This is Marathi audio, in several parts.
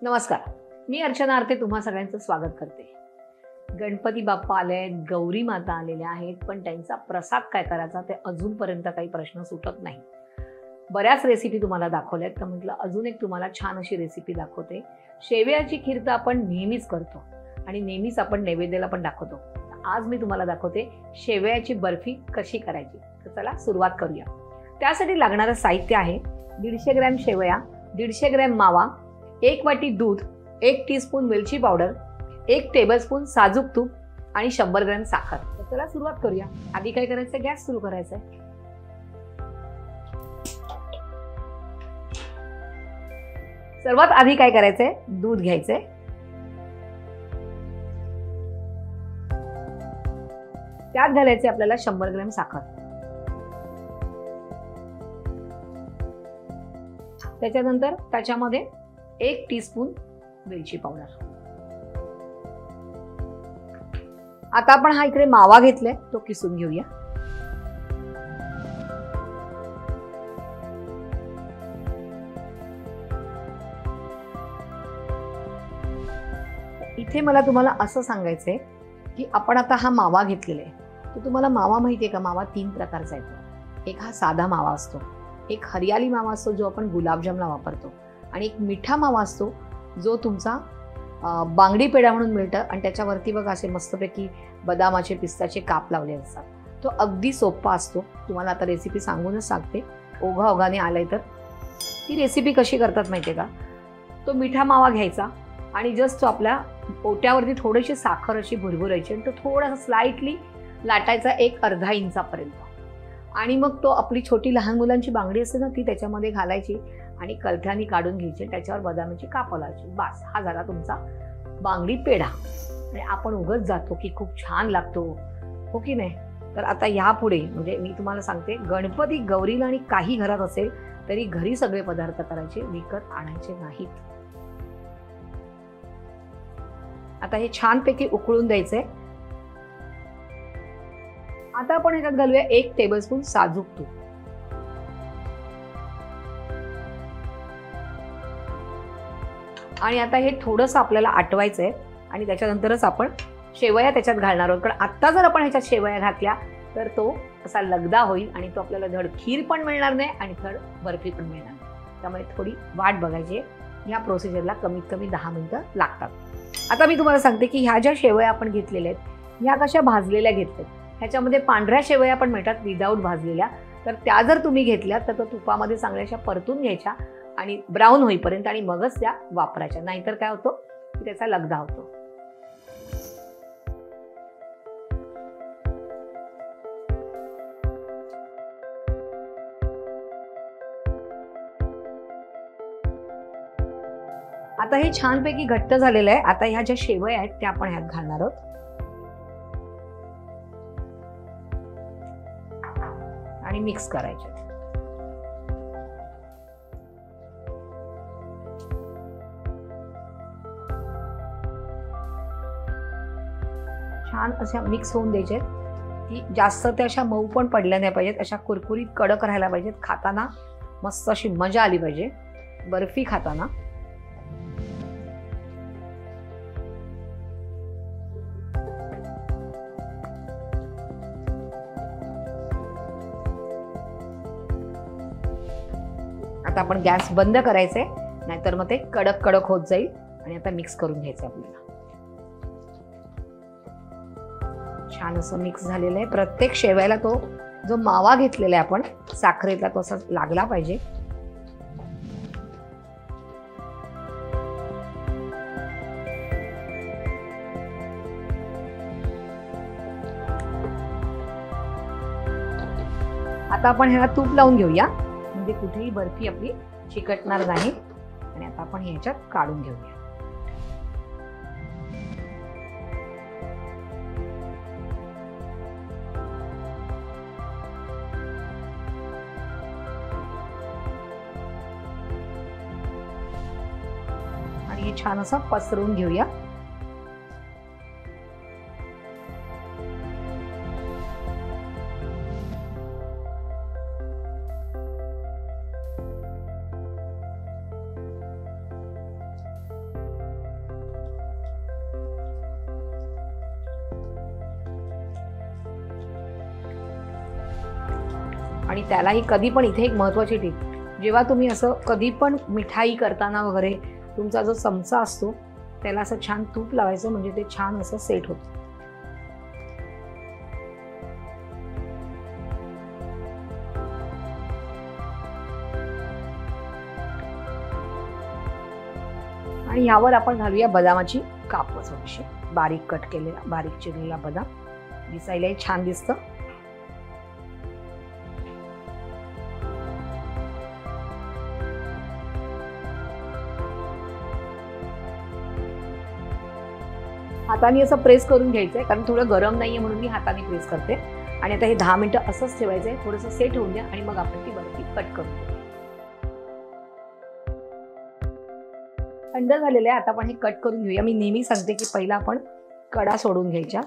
नमस्कार, मी अर्चना आरते तुम्हा सगळ्यांचं स्वागत करते. गणपती बाप्पा आले आहेत, गौरी माता आलेल्या आहेत, पण त्यांचा प्रसाद काय करायचा ते अजूनपर्यंत काही प्रश्न सुटत नाही. बऱ्याच रेसिपी तुम्हाला दाखवल्यात, तर म्हटलं अजून एक तुम्हाला छान अशी रेसिपी दाखवते. शेवयाची खीर तर आपण नेहमीच करतो आणि नेहमीच आपण नैवेद्याला पण दाखवतो. आज मी तुम्हाला दाखवते शेवयाची बर्फी कशी करायची. तर चला सुरुवात करूया. त्यासाठी लागणारं साहित्य आहे 150 ग्रॅम शेवया, 150 ग्रॅम मावा, 1 वाटी दूध, 1 टीस्पून वेलची पावडर, 1 टेबलस्पून साजूक तूप आणि 100 ग्रॅम साखर. तर चला सुरुवात करूया. आधी काय करायचं, गॅस सुरू करायचा. सर्वात आधी काय करायचंय, दूध घ्यायचंय. त्यात घालायचे आपल्याला 100 ग्रॅम साखर. त्याच्यानंतर त्याच्यामध्ये 1 टीस्पून वेलची पावडर. आता आपण हा इकडे मावा घेतलाय, तो किसून घेऊया. इथे मला तुम्हाला असं सांगायचंय की आपण आता हा मावा घेतलेला आहे. तर तुम्हाला मावा माहितीये का? मावा 3 प्रकारचा येतो. एक हा साधा मावा असतो, एक हरियाली मावा असतो जो आपण गुलाबजामला वापरतो, आणि एक मिठा मावा असतो जो तुमचा बांगडी पेढा म्हणून मिळतं, आणि त्याच्यावरती बघा असे मस्तपैकी बदामाचे पिस्ताचे काप लावले असतात. तो अगदी सोपा असतो. तुम्हाला आता रेसिपी सांगूनच सांगते, ओघाओघाने आलाय तर. ती रेसिपी कशी करतात माहितीये का? तो मिठा मावा घ्यायचा आणि जस्ट तो आपल्या ओट्यावरती थोडीशी साखर अशी भुरभुरायची आणि तो थोडासा स्लाइटली लाटायचा 1-अर्धा इंचापर्यंत, आणि मग तो आपली छोटी लहान मुलांची बांगडी असते ना, ती त्याच्यामध्ये घालायची आणि कलथ्यानी काढून घ्यायची, त्याच्यावर बदामाची काप लावायची. बस, हा झाला तुमचा बांगडी पेढा. आणि आपण उगाच जातो की खूप छान लागतो, हो की नाही? तर आता यापुढे म्हणजे मी तुम्हाला सांगते, गणपती गौरीला आणि काही घरात असेल तरी घरी सगळे पदार्थ करायचे, विकत आणायचे नाहीत. आता हे छानपैकी उकळून द्यायचंय. आता आपण ह्याच्यात घालूया 1 टेबलस्पून साजूक तूप. आणि आता हे थोडंसं आपल्याला आटवायचंय आणि त्याच्यानंतरच आपण शेवया त्याच्यात घालणार आहोत. कारण आत्ता जर आपण ह्याच्यात शेवया घातल्या तर तो असा लगदा होईल आणि तो आपल्याला धड खीर पण मिळणार नाही आणि धड बर्फी पण मिळणार नाही. त्यामुळे थोडी वाट बघायची. ह्या प्रोसिजरला कमीत कमी 10 मिनिटं लागतात. आता मी तुम्हाला सांगते की ह्या ज्या शेवया आपण घेतलेल्या आहेत ह्या कशा भाजलेल्या घेतल्यात. ह्याच्यामध्ये पांढऱ्या शेवया पण मिळतात विदाऊट भाजलेल्या. तर त्या जर तुम्ही घेतल्या तर तो तुपामध्ये चांगल्याशा परतून घ्यायच्या आणि ब्राऊन होईपर्यंत, आणि मगच त्या वापरायच्या. नाहीतर काय होतं की त्याचा लगदा होतो. आता हे छानपैकी घट्ट झालेलं आहे. आता ह्या ज्या शेवया आहेत त्या आपण ह्यात घालणार आहोत आणि मिक्स करायचे. छान अशा मिक्स होऊन द्यायचे. की जास्त त्या अशा मऊ पण पडल्या नाही पाहिजेत, अशा कुरकुरीत कडक राहायला पाहिजेत. खाताना मस्त अशी मजा आली पाहिजे बर्फी खाताना. आता आपण गॅस बंद करायचंय, नाहीतर मग ते कडक कडक होत जाईल. आणि आता मिक्स करून घ्यायचं आपल्याला. छान असं मिक्स झालेलं आहे. प्रत्येक शेवयाला तो जो मावा घेतलेला आहे आपण साखरेतला तो असा लागला पाहिजे. आता आपण ह्याला तूप लावून घेऊया, म्हणजे कुठेही बर्फी आपली चिकटणार नाही. आणि आता आपण ह्याच्यात काढून घेऊया. आणि हे छान असं पसरवून घेऊया. आणि त्यालाही कधी पण इथे एक महत्त्वाची टीप, जेव्हा तुम्ही असं कधी पण मिठाई करताना वगैरे तुमचा जो चमचा असतो त्याला असं छान तूप लावायचं, म्हणजे ते छान असं सेट होतं. आणि यावर आपण घालूया बदामाची काप, थोडीशी बारीक कट केलेला, बारीक चिरलेला बदाम. दिसायलाही छान दिसतं. हाताने असं प्रेस करून घ्यायचंय, कारण थोडं गरम नाहीये म्हणून मी हाताने प्रेस करते. आणि आता हे 10 मिनिटं असंच ठेवायचंय, थोडंसं सेट होऊन द्या आणि मग आपण ती बर्फी कट करून घेऊ. थंड झालेलं आहे, आता आपण हे कट करून घेऊया. मी नेहमी सांगते की पहिला आपण कडा सोडून घ्यायच्या.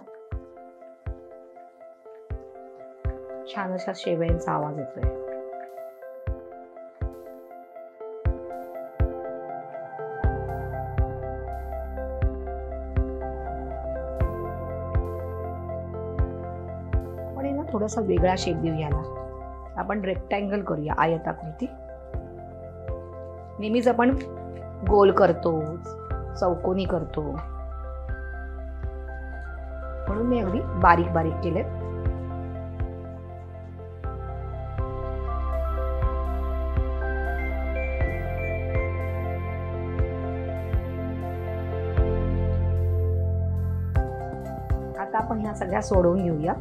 छान अशा शेवयांचा आवाज येतोय. पण ना थोडासा वेगळा शेप देऊ याला. आपण रेक्टँगल करूया, आयताकृती. नेहमीच आपण गोल करतो, चौकोनी करतो, म्हणून मी अगदी बारीक बारीक केले. आता आपण ह्या सगळ्या सोडवून घेऊया.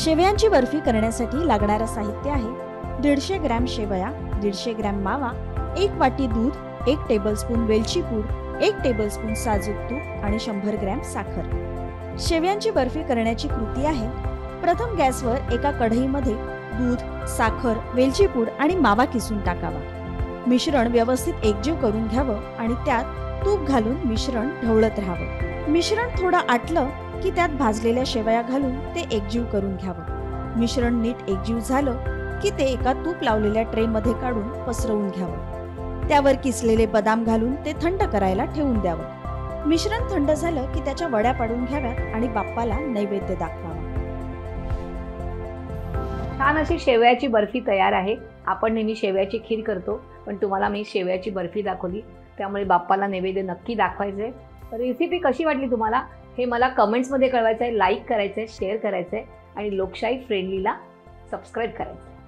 शेवयांची बर्फी करण्यासाठी लागणारं साहित्य आहे: 150 ग्रॅम शेवया, 150 ग्रॅम मावा, 1 वाटी दूध, 1 टेबलस्पून वेलची पूड, 1 टेबलस्पून साजूक तूप आणि 100 ग्रॅम साखर. शेवयांची बर्फी करण्याची कृती आहे: प्रथम गॅसवर एका कढईमध्ये दूध, साखर, वेलची पूड आणि मावा किसून टाकावा. मिश्रण व्यवस्थित एकजीव करून घ्यावं आणि त्यात तूप घालून मिश्रण ढवळत राहावं. मिश्रण थोडं आटलं की त्यात भाजलेल्या शेवया घालून ते एकजीव करून घ्यावं. मिश्रण नीट एकजीव झालं की ते एका तूप लावलेल्या ट्रे मध्ये काढून पसरवून घ्यावं. त्यावर किसलेले बदाम घालून ते थंड करायला ठेवून द्यावं. मिश्रण थंड झालं की त्याच्या वड्या पाडून घ्याव्यात आणि बाप्पाला नैवेद्य दाखवावा. छान अशी शेवयाची बर्फी तयार आहे. आपण नेहमी शेवयाची खीर करतो, पण तुम्हाला मी शेवयाची बर्फी दाखवली, त्यामुळे बाप्पाला नैवेद्य नक्की दाखवायचे. रेसिपी कशी वाटली तुम्हाला हे मला कमेंट्समध्ये कळवायचं आहे. लाईक करायचं आहे, शेअर करायचं आहे आणि लोकशाही फ्रेंडलीला सबस्क्राईब करायचं आहे.